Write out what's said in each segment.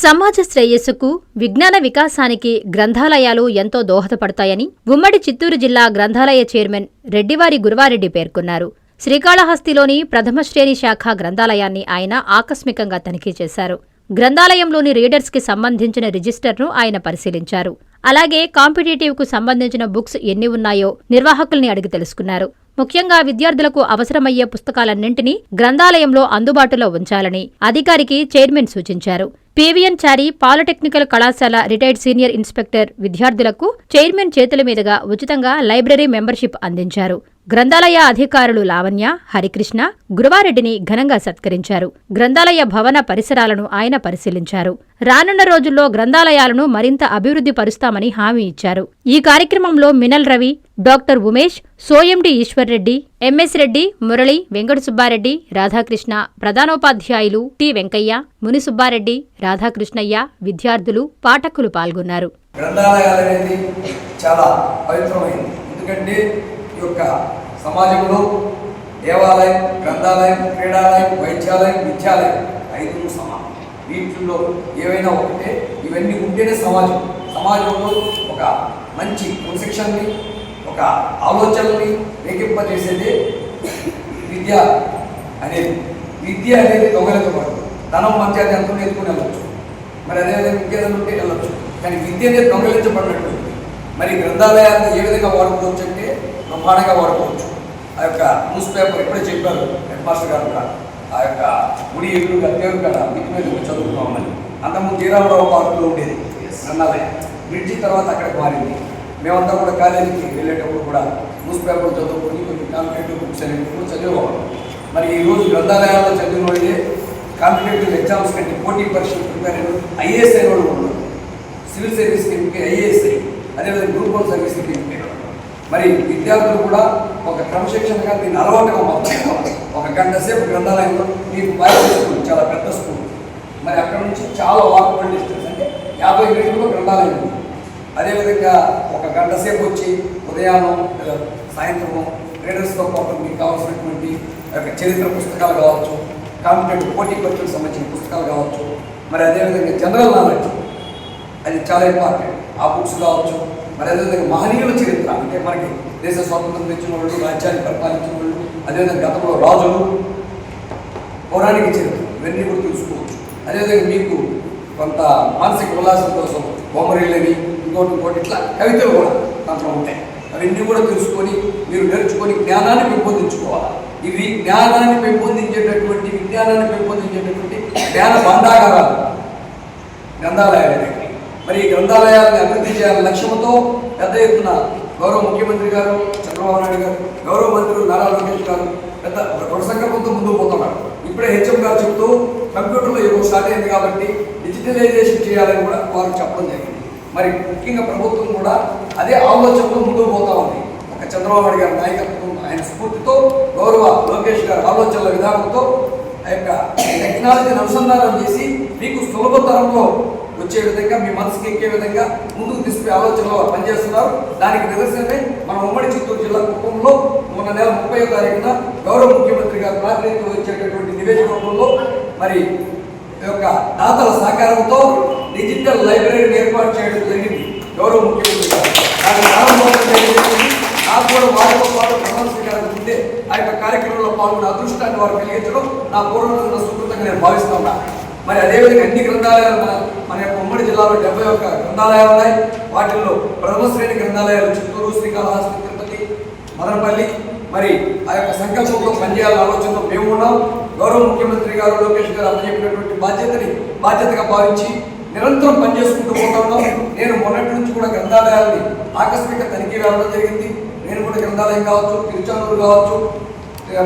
సమాజ శ్రేయస్సుకు, విజ్ఞాన వికాసానికి గ్రంథాలయాలు ఎంతో దోహదపడతాయని ఉమ్మడి చిత్తూరు జిల్లా గ్రంథాలయ చైర్మన్ రెడ్డివారి గురువారెడ్డి పేర్కొన్నారు. శ్రీకాళహస్తిలోని ప్రథమ శ్రేణి శాఖ గ్రంథాలయాన్ని ఆయన ఆకస్మికంగా తనిఖీ చేశారు. గ్రంథాలయంలోని రీడర్స్కి సంబంధించిన రిజిస్టర్ను ఆయన పరిశీలించారు. అలాగే కాంపిటేటివ్కు సంబంధించిన బుక్స్ ఎన్ని ఉన్నాయో నిర్వాహకుల్ని అడిగి తెలుసుకున్నారు. ముఖ్యంగా విద్యార్థులకు అవసరమయ్యే పుస్తకాలన్నింటినీ గ్రంథాలయంలో అందుబాటులో ఉంచాలని అధికారికి చైర్మన్ సూచించారు. పీవీఎన్ చారి పాలిటెక్నికల్ కళాశాల రిటైర్డ్ సీనియర్ ఇన్స్పెక్టర్ విద్యార్థులకు చైర్మన్ చేతుల మీదుగా ఉచితంగా లైబ్రరీ మెంబర్షిప్ అందించారు. గ్రంథాలయ అధికారులు లావణ్య, హరికృష్ణ గురువారెడ్డిని ఘనంగా సత్కరించారు. గ్రంథాలయ భవన పరిసరాలను ఆయన పరిశీలించారు. రానున్న రోజుల్లో గ్రంథాలయాలను మరింత అభివృద్ధి పరుస్తామని హామీ ఇచ్చారు. ఈ కార్యక్రమంలో మినల్ రవి, డాక్టర్ ఉమేష్, సోయండి ఈశ్వర్రెడ్డి, ఎంఎస్ రెడ్డి, మురళి, వెంకట సుబ్బారెడ్డి, రాధాకృష్ణ, ప్రధానోపాధ్యాయులు టి వెంకయ్య, ముని సుబ్బారెడ్డి, రాధాకృష్ణయ్య, విద్యార్థులు, పాఠకులు పాల్గొన్నారు. గ్రంథాలయాలనేది చాలా పవిత్రమైనది. ఎందుకంటే ఈ యొక్క సమాజంలో దేవాలయం, గ్రంథాలయం, క్రీడాలయం, వైద్యాలయం, విద్యాలయం ఐదు సమానం. వీటిల్లో ఏవైనా ఒకటే, ఇవన్నీ ఉంటేనే సమాజంలో ఒక మంచి క్రమశిక్షణని, ఒక ఆలోచనల్ని రేకింపజేసేదే విద్య అనేది. విద్య అనేది దొంగలెత్తబడదు. ధనం మంచిగా ఎంతో నేర్చుకుని వెళ్ళచ్చు, మరి అదేవిధంగా విద్యార్థులు ఉంటే వెళ్ళచ్చు. కానీ విద్య అనేది దొంగలించబడినట్టు. మరి గ్రంథాలయాన్ని ఏ విధంగా వాడుకోవచ్చు అంటే బ్రహ్మాండంగా వాడుకోవచ్చు. ఆ యొక్క న్యూస్ పేపర్ ఇప్పుడే చెప్పారు హెడ్ మాస్టర్ గారు కూడా, ఆ యొక్క గుడి ఎదురుగా దేవుడు కదా ఇంటి మీద చదువుకున్నామని. అంతకుముందు జీరామరావు పార్కులో ఉండేది గ్రంథాలయం, బ్రిడ్జి తర్వాత అక్కడికి మారింది. మేమంతా కూడా కాలేజీకి వెళ్ళేటప్పుడు కూడా న్యూస్ పేపర్ చదువుకొని కొన్ని కాంపిటేటివ్ బుక్స్ అనేవి కూడా చదివేవాళ్ళం. మరి ఈరోజు గ్రంథాలయాల్లో చదివిన వాళ్ళే కాంపిటేటివ్ ఎగ్జామ్స్ కంటే పోటీ పరీక్షలు ప్రిపేర్ అయిన ఐఏఎస్ అయిన వాళ్ళు ఉన్నారు. సివిల్ సర్వీస్కి ఎంపిక ఐఏఎస్, అదేవిధంగా గ్రూప్ 1 సర్వీస్కి ఎంపిక. మరి విద్యార్థులు కూడా ఒక క్రమశిక్షణగా దీన్ని అలవాటుగా మాత్రం ఒక గంట సేపు గ్రంథాలయంలో, మీకు బాయ్స్ స్కూల్ చాలా పెద్ద స్కూల్, మరి అక్కడ నుంచి చాలా వాకబుల్ డిస్టెన్స్, అంటే 50 మీటర్లో గ్రంథాలయం ఉంది. అదేవిధంగా ఒక గంట సేపు వచ్చి ఉదయాన్నం సాయంత్రము రీడర్స్తో పాటు మీకు కావాల్సినటువంటి చరిత్ర పుస్తకాలు కావచ్చు, కాంపిటేటివ్ పోటీ పరీక్షలకు సంబంధించిన పుస్తకాలు కావచ్చు, మరి అదేవిధంగా జనరల్ నాలెడ్జ్ అది చాలా ఇంపార్టెంట్, ఆ బుక్స్ కావచ్చు. మరి అదేవిధంగా మహనీయుల చరిత్ర, అంటే మనకి దేశ స్వాతంత్రం తెచ్చిన వాళ్ళు, రాజ్యాన్ని పరిపాలించిన వాళ్ళు, అదేవిధంగా గతంలో రాజులు, పౌరాణిక చరిత్ర, ఇవన్నీ కూడా తెలుసుకోవచ్చు. అదేవిధంగా మీకు కొంత మానసిక ఉల్లాసం కోసం బొమ్మరిల్లని ఇంకోటి ఇట్లా కవితలు కూడా దాంట్లో ఉంటాయి. అవన్నీ కూడా తెలుసుకొని మీరు నేర్చుకొని జ్ఞానాన్ని పెంపొందించుకోవాలి. ఇవి జ్ఞానాన్ని పెంపొందించేటటువంటి, విజ్ఞానాన్ని పెంపొందించేటటువంటి జ్ఞాన భాండాగారాలు గ్రంథాలయాలు. మరి ఈ గ్రంథాలయాలను అభివృద్ధి చేయాలని లక్ష్యంతో పెద్ద ఎత్తున గౌరవ ముఖ్యమంత్రి గారు చంద్రబాబు నాయుడు గారు, గౌరవ మంత్రులు నారా లోకేష్ గారు పెద్ద దృఢ సంకల్పంతో ముందుకు పోతున్నారు. ఇప్పుడే హెచ్ఎం గారు చెప్తూ కంప్యూటర్లో ఏదో స్టార్ట్ అయింది కాబట్టి డిజిటలైజేషన్ చేయాలని కూడా వారు చెప్పడం జరిగింది. మరి ముఖ్యంగా ప్రభుత్వం కూడా అదే ఆలోచనతో ముందుకు పోతా ఉంది. ఒక చంద్రబాబు నాయుడు గారి నాయకత్వం, ఆయన స్ఫూర్తితో, గౌరవ లోకేష్ గారి ఆలోచనల విధానంతో ఆ యొక్క టెక్నాలజీని అనుసంధానం చేసి మీకు సులభతరంలో వచ్చే విధంగా, మీ మనసుకి ఎక్కే విధంగా ముందుకు తీసుకునే ఆలోచనలో పనిచేస్తున్నారు. దానికి నిదర్శనమే మన ఉమ్మడి చిత్తూరు జిల్లా కుప్పంలో మొన్న నెల 30వ తారీఖున గౌరవ ముఖ్యమంత్రి గారు ప్రాతినిధ్యం వచ్చేటటువంటి నివేదికలో మరి ఈ యొక్క దాతల సహకారంతో డిజిటల్ లైబ్రరీని ఏర్పాటు చేయడం జరిగింది గౌరవ ముఖ్యమంత్రి గారు. దాని నాకు కూడా వారితో పాటు ప్రధానమంత్రి గారు ఉంటే ఆ యొక్క కార్యక్రమంలో పాల్గొన్న అదృష్టాన్ని వారు కలిగించడం నా పూర్వజన్మ సుకృతంగా నేను భావిస్తున్నా. మరి అదేవిధంగా అన్ని గ్రంథాలయాలు మన యొక్క ఉమ్మడి జిల్లాలో 71 గ్రంథాలయాలు ఉన్నాయి. వాటిల్లో ప్రథమ శ్రేణి గ్రంథాలయాలు చిత్తూరు, శ్రీకాళహస్తి, తిరుపతి, మదనపల్లి. మరి ఆ యొక్క సంకల్పంతో పనిచేయాలని ఆలోచనతో మేము ఉన్నాం. గౌరవ ముఖ్యమంత్రి గారు లోకేష్ గారు అప్పచెప్పినటువంటి బాధ్యతగా భావించి నిరంతరం పనిచేసుకుంటూ పోతా ఉన్నాం. నేను మొన్నటి నుంచి కూడా గ్రంథాలయాలని ఆకస్మిక తనిఖీ వెళ్ళడం జరిగింది. నేను కూడా గ్రంథాలయం కావచ్చు, తిరుచానూరు కావచ్చు,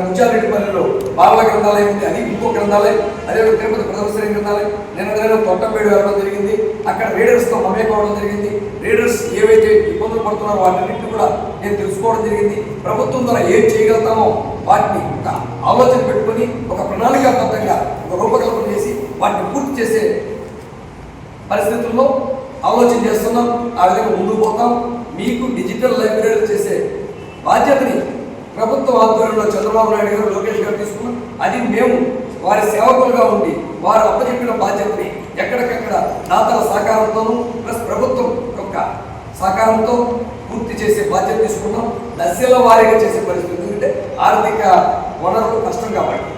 ముత్యాలరెడ్డిపల్లిలో బాలల గ్రంథాలయం ఉంది, అది ఇంకో గ్రంథాలయం. అదేవిధంగా తిరుపతి ప్రథమ శ్రేణి గ్రంథాలయం, నేను తొట్టంపేడు వెళ్ళడం జరిగింది. అక్కడ రీడర్స్తో మమేకవడం జరిగింది. రీడర్స్ ఏవైతే ఇబ్బందులు పడుతున్నారో వాటిని కూడా నేను తెలుసుకోవడం జరిగింది. ప్రభుత్వం ద్వారా ఏం చేయగలుగుతామో వాటిని ఒక ఆలోచన పెట్టుకొని ఒక ప్రణాళికాబద్ధంగా ఒక రూపకల్పన చేసి వాటిని పూర్తి చేసే పరిస్థితుల్లో ఆలోచన చేస్తున్నాం. ఆ విధంగా ముందుకు పోతాం. మీకు డిజిటల్ లైబ్రరీలు చేసే బాధ్యతని ప్రభుత్వ ఆధ్వర్యంలో చంద్రబాబు నాయుడు గారు, లోకేష్ గారు తీసుకున్నాం. అది మేము వారి సేవకులుగా ఉండి వారు అప్పచెప్పిన బాధ్యతని ఎక్కడికక్కడ దాతల సహకారంతోనూ ప్లస్ ప్రభుత్వం యొక్క సహకారంతో పూర్తి చేసే బాధ్యత తీసుకున్నాం. దశల వారీగా చేసే పరిస్థితి, ఎందుకంటే ఆర్థిక వనరులు కష్టం కాబట్టి,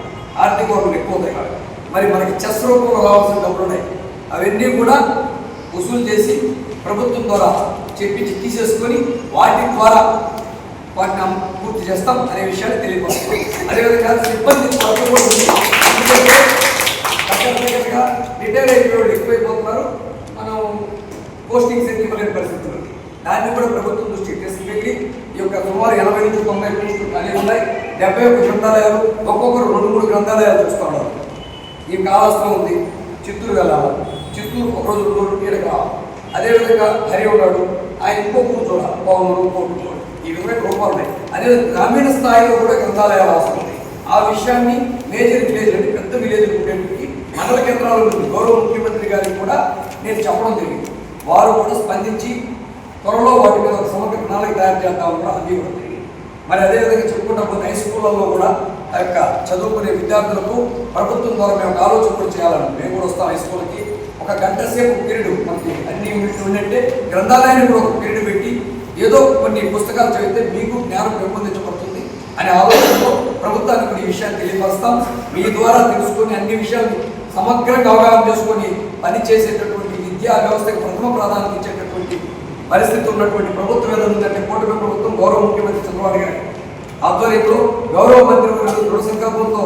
ఆర్థిక వనరులు ఎక్కువ అవుతాయి కాబట్టి, మరి మనకి చెస్ రూపంలో రావాల్సిన డబ్బులు ఉన్నాయి, అవన్నీ కూడా వసూలు చేసి ప్రభుత్వం ద్వారా చెప్పించి తీసేసుకొని వాటి ద్వారా వాటిని పూర్తి చేస్తాం అనే విషయాన్ని తెలియపరుస్తాం. అదేవిధంగా సిబ్బంది కొరత కూడా ఉంది. ఎందుకంటే దగ్గరగా రిటైర్ అయిపోయే వాళ్ళు ఎక్కువైపోతున్నారు, మనం పోస్టింగ్స్ ఇవ్వలేని పరిస్థితులు ఉంది. దాన్ని కూడా ప్రభుత్వం దృష్టికి తీసుకెళ్ళి ఈ యొక్క సుమారు 80 నుంచి 90 పోస్టులు ఖాళీ ఉన్నాయి. 71 గ్రంథాలయాలు, ఒక్కొక్కరు 2-3 గ్రంథాలయాలు చూస్తూ ఉన్నారు. ఈ కాళహస్తిలో ఉంది, చిత్తూరు వెళ్ళాలి, చిత్తూరు ఒకరోజు 2 ఈడకి రావాలి. అదేవిధంగా హరి ఉన్నాడు, ఆయన ఇంకో కూర్చోవాలి, కూర్చోవాలి. ఈ విధమైన రూపాలు ఉన్నాయి. అదే గ్రామీణ స్థాయిలో కూడా గ్రంథాలయాలు అవసరం ఉంది. ఆ విషయాన్ని మేజర్ విలేజ్ అంటే పెద్ద విలేజ్ ఉండేటికి మండల కేంద్రాల నుంచి గౌరవ ముఖ్యమంత్రి గారికి కూడా నేను చెప్పడం జరిగింది. వారు కూడా స్పందించి త్వరలో వాటి మీద ఒక సమగ్ర ప్రణాళిక తయారు చేద్దామని కూడా అది కూడా జరిగింది. మరి అదేవిధంగా చెప్పుకుంటా పోతే హై స్కూళ్ళల్లో కూడా ఆ యొక్క చదువుకునే విద్యార్థులకు ప్రభుత్వం ద్వారా మేము ఒక ఆలోచన కూడా చేయాలని మేము కూడా వస్తాం. హై స్కూల్కి ఒక గంట సేపు పీరియడ్ మనకి అన్ని యూనిట్లు ఉండంటే గ్రంథాలయాన్ని కూడా ఒక పీరియడ్ పెట్టి ఏదో కొన్ని పుస్తకాలు చదివితే మీకు జ్ఞానం పెంపొందించబడుతుంది అనే ఆలోచనలో ప్రభుత్వానికి కూడా ఈ విషయాన్ని తెలియపరుస్తాం. మీ ద్వారా తెలుసుకొని అన్ని విషయాలు సమగ్రంగా అవగాహన చేసుకొని పనిచేసేటటువంటి విద్యా వ్యవస్థకు ప్రథమ ప్రాధాన్యత ఇచ్చేటటువంటి పరిస్థితి ఉన్నటువంటి ప్రభుత్వం ఏదో ఉందంటే కూటమి ప్రభుత్వం గౌరవ ముఖ్యమంత్రి చంద్రబాబు గారి ఆధ్వర్యంలో గౌరవ మంత్రి దృఢ సంకల్పంతో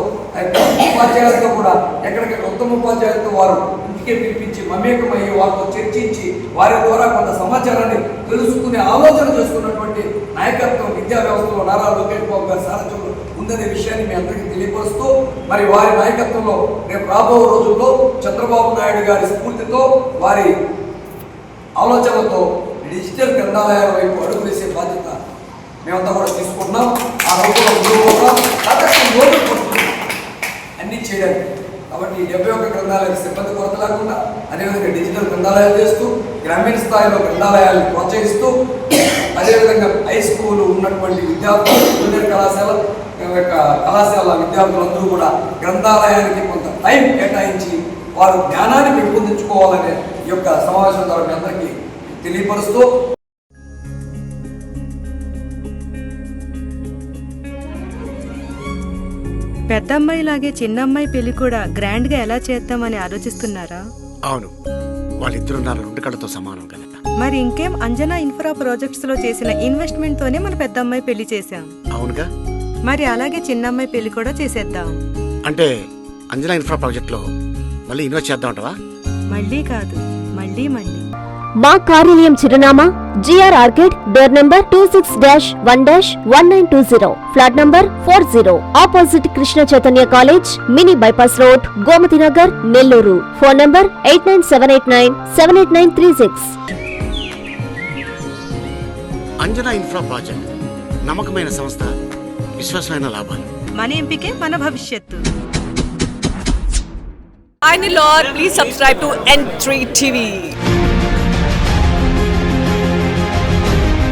ఉపాధ్యాయులతో కూడా ఎక్కడికక్కడ ఉత్తమ ఉపాధ్యాయులతో వారు ఇంటికే పిలిపించి మమేకమయ్యి వారితో చర్చించి వారి ద్వారా కొంత సమాచారాన్ని తెలుసుకునే ఆలోచన చేసుకున్నటువంటి నాయకత్వం విద్యా వ్యవస్థలో నారా లోకేష్ బాబు గారి సారథ్యంలో ఉందనే విషయాన్ని మీ అందరికీ తెలియపరుస్తూ, మరి వారి నాయకత్వంలో రేపు రాబో రోజుల్లో చంద్రబాబు నాయుడు గారి స్ఫూర్తితో వారి ఆలోచనలతో డిజిటల్ గ్రంథాలయాల వైపు అడుగు వేసే బాధ్యత మేమంతా కూడా తీసుకుంటున్నాం. ఆ రోజుల్లో అన్నీ చేయడానికి కాబట్టి 71 గ్రంథాలయాల సిబ్బంది కొరత లేకుండా అదేవిధంగా డిజిటల్ గ్రంథాలయాలు చేస్తూ గ్రామీణ స్థాయిలో గ్రంథాలయాలను ప్రోత్సహిస్తూ అదేవిధంగా హై స్కూల్ ఉన్నటువంటి విద్యార్థులు జూనియర్ కళాశాల విద్యార్థులందరూ కూడా గ్రంథాలయానికి కొంత టైం కేటాయించి వారు జ్ఞానాన్ని పెంపొందించుకోవాలనే ఈ యొక్క సమావేశం ద్వారా మీ అందరికీ తెలియపరుస్తూ పెద్దమ్మాయిలాగే చిన్నమ్మాయి పెళ్లి కూడా గ్రాండ్ గా ఎలా చేద్దామని ఆలోచిస్తున్నారా? అవును, వాళ్ళిద్దరు నా 2 కళ్ళతో సమానం కదా. మరి ఇంకేం, అంజనా ఇన్ఫ్రా ప్రాజెక్ట్స్ లో చేసిన ఇన్వెస్ట్మెంట్ తోనే మన పెద్దమ్మాయి పెళ్లి చేశాం. అవునుగా, మరి అలాగే చిన్నమ్మాయి పెళ్లి కూడా చేసేద్దాం. అంటే అంజనా ఇన్ఫ్రా ప్రాజెక్ట్ లో మళ్ళీ ఇన్వెస్ట్ చేద్దామంటవా? మళ్ళీ కాదు, మళ్ళీ మళ్ళీ. మా కార్యాలయం చిరునామా GR orchid, door number 26-1-1920, flat number 40, opposite Krishna Chaitanya college, mini bypass road, Gomathi Nagar, Nellore. Phone number 8978978936. Anjana infra project నమ్మకమైన సంస్థ, విశ్వాసమైన లాభాలు. మన ఎంపికే మన భవిష్యత్తు. Hi Nilor, please subscribe to N3 TV.